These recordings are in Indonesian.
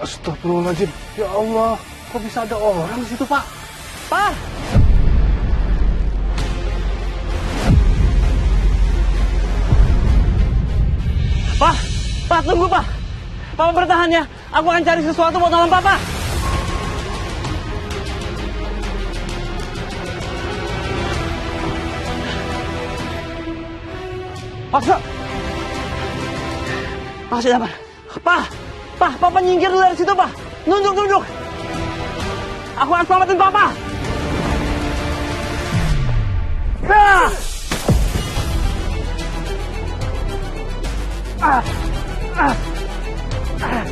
Astagfirullahaladzim. Ya Allah, kok bisa ada orang di situ, Pak? Pak! Pak! Pak, tunggu, Pak! Papa bertahan ya. Aku akan cari sesuatu buat nolong Papa. Paksa! Makasih, Damar. Pak! Pak, Papa nyingkir dulu dari situ, Pak. Nunduk. Aku akan selamatin Papa. Ah! Ah! Ah! Ah!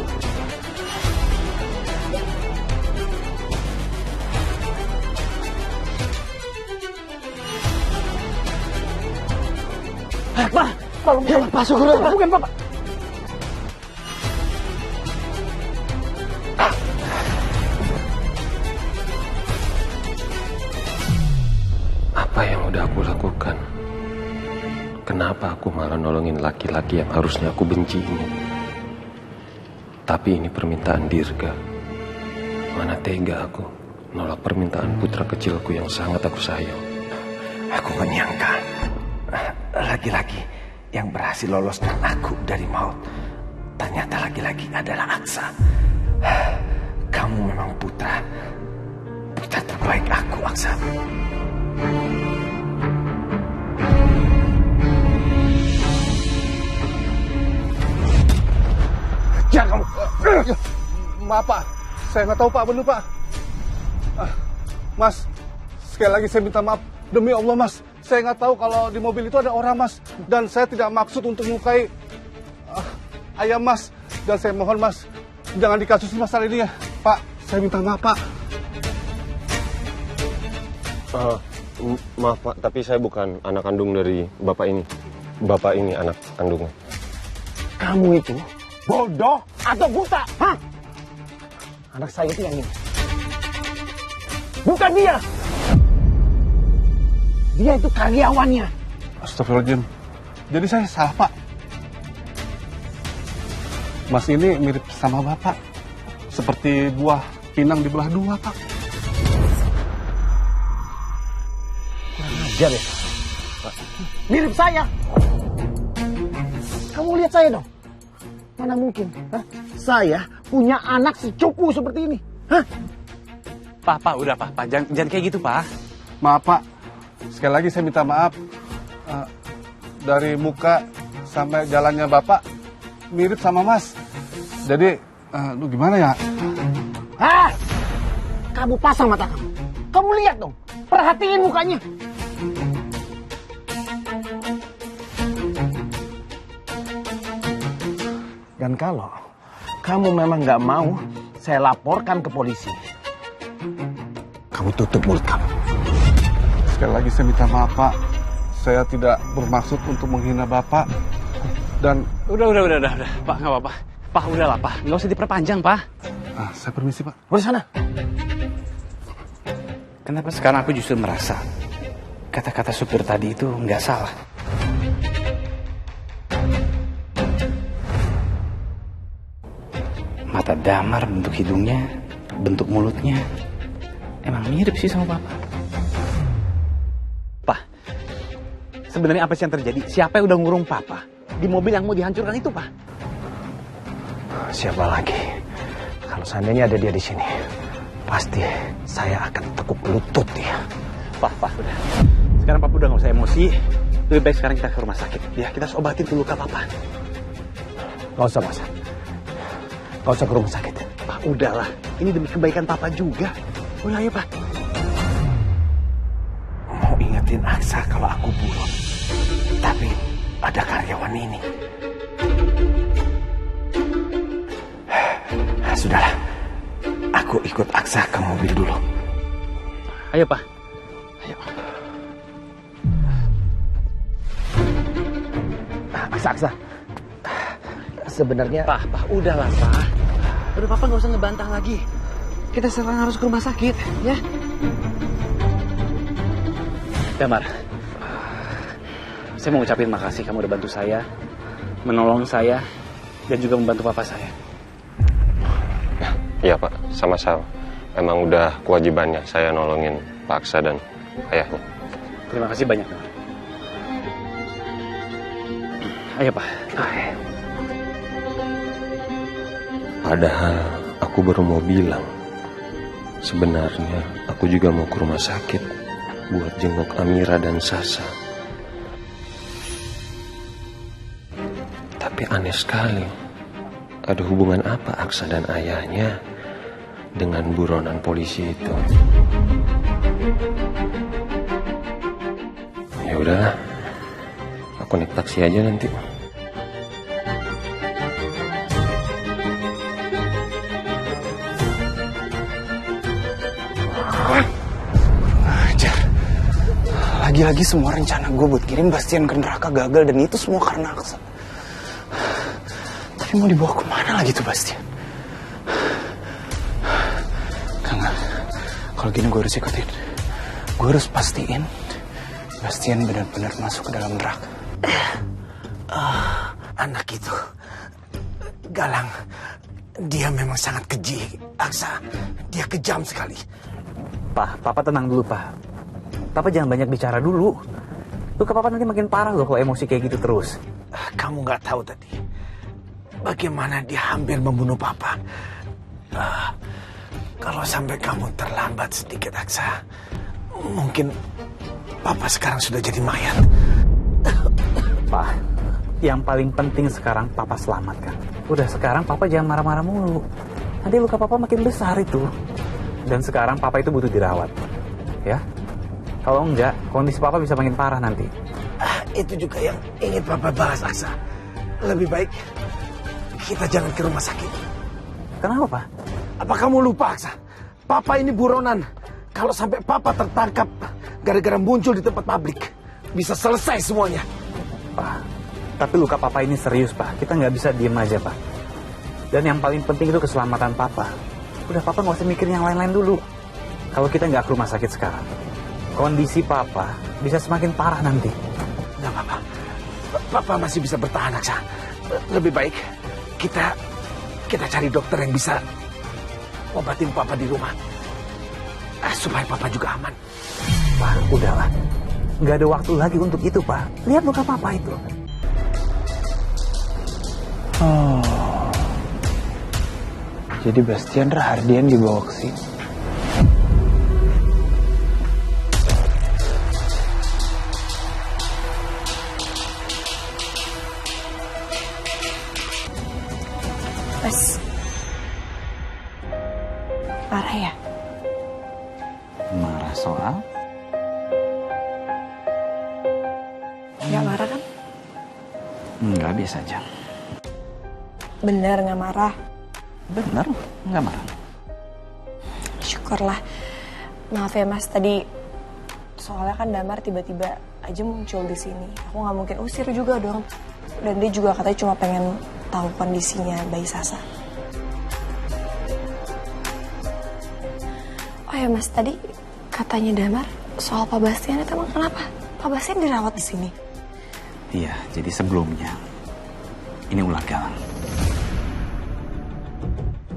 Pak, Pak, syukur, bukan Papa. Apa yang udah aku lakukan? Kenapa aku malah nolongin laki-laki yang harusnya aku benci ini? Tapi ini permintaan Dirga. Mana tega aku nolak permintaan putra kecilku yang sangat aku sayang. Aku menyangka laki-laki yang berhasil loloskan aku dari maut ternyata laki-laki adalah Aksa. Kamu memang putra terbaik aku, Aksa. Jangan kamu. Maaf, Pak. Saya nggak tahu, Pak. Bener, Pak. Mas, sekali lagi saya minta maaf. Demi Allah, Mas. Saya nggak tahu kalau di mobil itu ada orang, Mas. Dan saya tidak maksud untuk melukai ayam, Mas. Dan saya mohon, Mas, jangan dikasus masalah ini ya. Pak, saya minta maaf, Pak. Maaf Pak, tapi saya bukan anak kandung dari Bapak ini. Bapak ini anak kandungnya. Kamu itu bodoh atau buta? Hah? Anak saya itu yang ini. Bukan dia. Dia itu karyawannya. Astagfirullahaladzim. Jadi saya salah, Pak. Mas ini mirip sama Bapak. Seperti buah pinang dibelah dua, Pak. Kurang ajar ya. Mirip saya. Kamu lihat saya dong. Mana mungkin? Hah? Saya punya anak secupu seperti ini. Hah? Pak, udah Pak. Jangan kayak gitu, Pak. Maaf, Pak. Sekali lagi saya minta maaf. Dari muka sampai jalannya Bapak mirip sama Mas. Jadi, lu gimana ya? Hah? Kamu pasang mata kamu. Kamu lihat dong. Perhatiin mukanya. Dan kalau kamu memang nggak mau saya laporkan ke polisi, kamu tutup mulut kamu. Sekali lagi saya minta maaf, Pak. Saya tidak bermaksud untuk menghina Bapak. Dan Udah. Pak, nggak apa-apa. Pak, udahlah, Pak. Nggak usah diperpanjang, Pak. saya permisi, Pak. Udah sana. Kenapa sekarang aku justru merasa kata-kata supir tadi itu nggak salah? Mata Damar, bentuk hidungnya, bentuk mulutnya, emang mirip sih sama Papa. Pak, sebenarnya apa sih yang terjadi? Siapa yang udah ngurung Papa di mobil yang mau dihancurkan itu, Pak? Siapa lagi? Kalau seandainya ada dia di sini, pasti saya akan tekuk lutut dia. Pak, udah. Sekarang Papa udah nggak usah emosi. Lebih baik sekarang kita ke rumah sakit. Ya, kita harus obatin dulu luka Papa. Gak usah, Mas. Gak usah ke rumah sakit. Pak, udahlah. Ini demi kebaikan Papa juga. Udah, ayo, Pak. Mau ingetin Aksa kalau aku buron. Tapi ada karyawan ini. Sudahlah. Aku ikut Aksa ke mobil dulu. Ayo, Pak. Ayo. Aksa. Sebenarnya... Pak, udahlah, Pak. Udah, Papa nggak usah ngebantah lagi. Kita sekarang harus ke rumah sakit, ya? Damar, saya mau ucapin makasih kamu udah bantu saya, menolong saya, dan juga membantu Papa saya. Iya Pak, sama-sama. Memang udah kewajibannya saya nolongin Pak Aksa dan ayahnya. Terima kasih banyak. Ayo Pak. Padahal aku baru mau bilang, sebenarnya aku juga mau ke rumah sakit buat jenguk Amira dan Sasa. Tapi aneh sekali, ada hubungan apa Aksa dan ayahnya dengan buronan polisi itu? Ya udahlah, aku naik taksi aja nanti. Ajar. Lagi-lagi semua rencana gue buat kirim Bastian ke neraka gagal, dan itu semua karena Aksa. Tapi mau dibawa kemana lagi tuh Bastian? Enggak. Kalau gini gue harus ikutin. Gue harus pastiin Bastian benar-benar masuk ke dalam neraka. Anak itu, Galang, dia memang sangat keji. Aksa, dia kejam sekali. Pak, Papa tenang dulu, Pak. Papa jangan banyak bicara dulu. Luka Papa nanti makin parah loh kalau emosi kayak gitu terus. Kamu nggak tahu tadi bagaimana dia hampir membunuh Papa. Kalau sampai kamu terlambat sedikit, Aksa, mungkin Papa sekarang sudah jadi mayat. Pak, yang paling penting sekarang Papa selamatkan. Udah, sekarang Papa jangan marah-marah mulu. Nanti luka Papa makin besar itu. Dan sekarang Papa itu butuh dirawat. Ya? Kalau enggak, kondisi Papa bisa makin parah nanti. Itu juga yang ingin Papa bahas, Aksa. Lebih baik kita jangan ke rumah sakit. Kenapa, Pak? Apa kamu lupa, Aksa? Papa ini buronan. Kalau sampai Papa tertangkap gara-gara muncul di tempat publik, bisa selesai semuanya. Pak, tapi luka Papa ini serius, Pak. Kita nggak bisa diem aja, Pak. Dan yang paling penting itu keselamatan Papa. Udah, Papa nggak usah mikirin yang lain-lain dulu. Kalau kita nggak ke rumah sakit sekarang, kondisi Papa bisa semakin parah nanti. Nggak apa-apa. Papa masih bisa bertahan, Aksa. Lebih baik kita cari dokter yang bisa obatin Papa di rumah. Supaya Papa juga aman. Pak, udahlah. Nggak ada waktu lagi untuk itu, Pak. Lihat luka Papa itu. Jadi Bastian Rahardian dibawa ke sini. Mas, marah ya? Marah soal? Nggak marah kan? Nggak, biasa aja. Bener nggak marah? Bener, nggak marah. Syukurlah. Maaf ya Mas, tadi soalnya kan Damar tiba-tiba aja muncul di sini. Aku nggak mungkin usir juga dong. Dan dia juga katanya cuma pengen tahu kondisinya bayi Sasa. Oh ya Mas, tadi katanya Damar soal Pak Bastian itu emang kenapa? Pak Bastian dirawat di sini. Iya, jadi sebelumnya ini ulah Galang.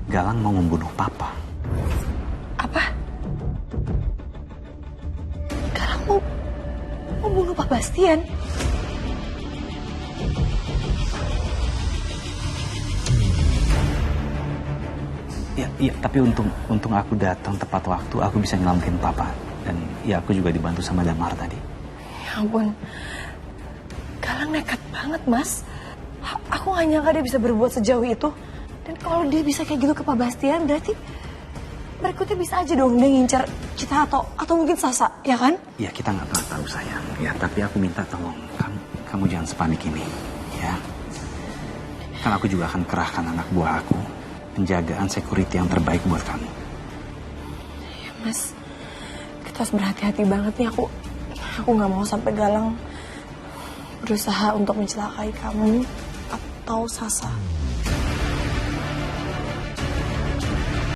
Galang mau membunuh Papa. Apa? Galang mau membunuh Pak Bastian? Iya, tapi untung aku datang tepat waktu, aku bisa nyelamatin Papa. Dan ya aku juga dibantu sama Damar tadi. Ya ampun, Galang nekat banget Mas. Aku gak nyangka dia bisa berbuat sejauh itu. Dan kalau dia bisa kayak gitu ke Pak Bastian, berarti berikutnya bisa aja dong dia ngincar kita atau mungkin Sasa, ya kan? Ya kita nggak pernah tahu sayang. Ya tapi aku minta tolong kamu jangan sepanik ini, ya. Kan aku juga akan kerahkan anak buah aku, penjagaan security yang terbaik buat kamu. Ya Mas, kita harus berhati-hati banget nih. Aku nggak mau sampai Galang berusaha untuk mencelakai kamu atau Sasa.